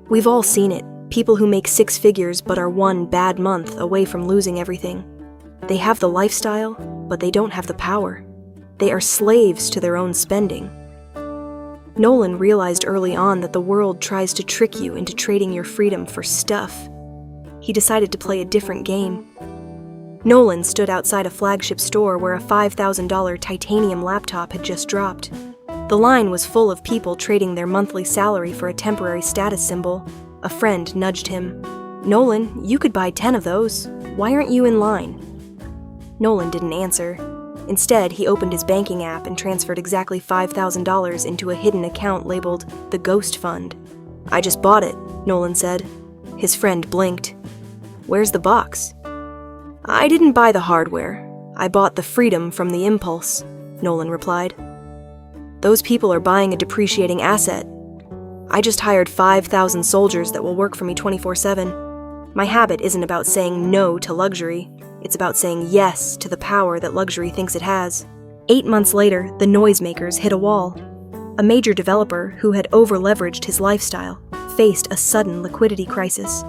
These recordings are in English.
We've all seen it. People who make six figures but are one bad month away from losing everything. They have the lifestyle, but they don't have the power. They are slaves to their own spending. Nolan realized early on that the world tries to trick you into trading your freedom for stuff. He decided to play a different game. Nolan stood outside a flagship store where a $5,000 titanium laptop had just dropped. The line was full of people trading their monthly salary for a temporary status symbol. A friend nudged him. "Nolan, you could buy 10 of those. Why aren't you in line?" Nolan didn't answer. Instead, he opened his banking app and transferred exactly $5,000 into a hidden account labeled the Ghost Fund. "I just bought it," Nolan said. His friend blinked. "Where's the box?" "I didn't buy the hardware. I bought the freedom from the impulse," Nolan replied. "Those people are buying a depreciating asset. I just hired 5,000 soldiers that will work for me 24/7. My habit isn't about saying no to luxury. It's about saying yes to the power that luxury thinks it has." 8 months later, the noisemakers hit a wall. A major developer who had over-leveraged his lifestyle faced a sudden liquidity crisis.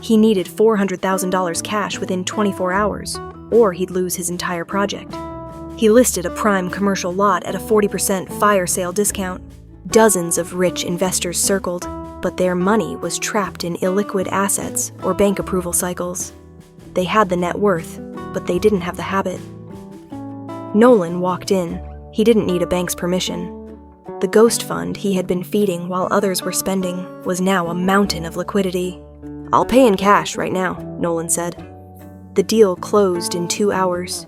He needed $400,000 cash within 24 hours, or he'd lose his entire project. He listed a prime commercial lot at a 40% fire sale discount. Dozens of rich investors circled, but their money was trapped in illiquid assets or bank approval cycles. They had the net worth, but they didn't have the habit. Nolan walked in. He didn't need a bank's permission. The ghost fund he had been feeding while others were spending was now a mountain of liquidity. "I'll pay in cash right now," Nolan said. The deal closed in 2 hours.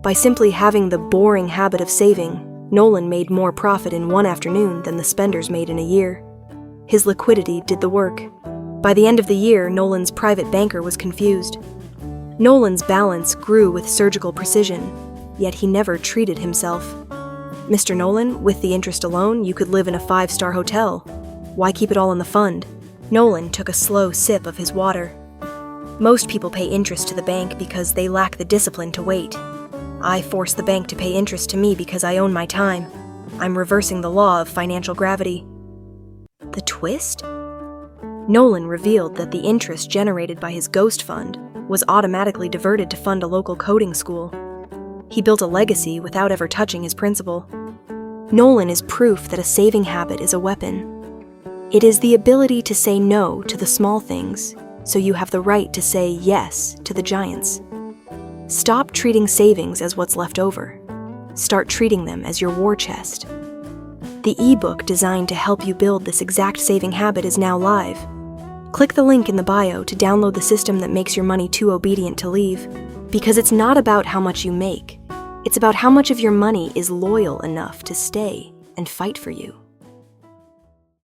By simply having the boring habit of saving, Nolan made more profit in one afternoon than the spenders made in a year. His liquidity did the work. By the end of the year, Nolan's private banker was confused. Nolan's balance grew with surgical precision, yet he never treated himself. "Mr. Nolan, with the interest alone, you could live in a 5-star hotel. Why keep it all in the fund?" Nolan took a slow sip of his water. "Most people pay interest to the bank because they lack the discipline to wait. I force the bank to pay interest to me because I own my time. I'm reversing the law of financial gravity." The twist? Nolan revealed that the interest generated by his ghost fund was automatically diverted to fund a local coding school. He built a legacy without ever touching his principal. Nolan is proof that a saving habit is a weapon. It is the ability to say no to the small things, so you have the right to say yes to the giants. Stop treating savings as what's left over. Start treating them as your war chest. The ebook designed to help you build this exact saving habit is now live. Click the link in the bio to download the system that makes your money too obedient to leave. Because it's not about how much you make. It's about how much of your money is loyal enough to stay and fight for you.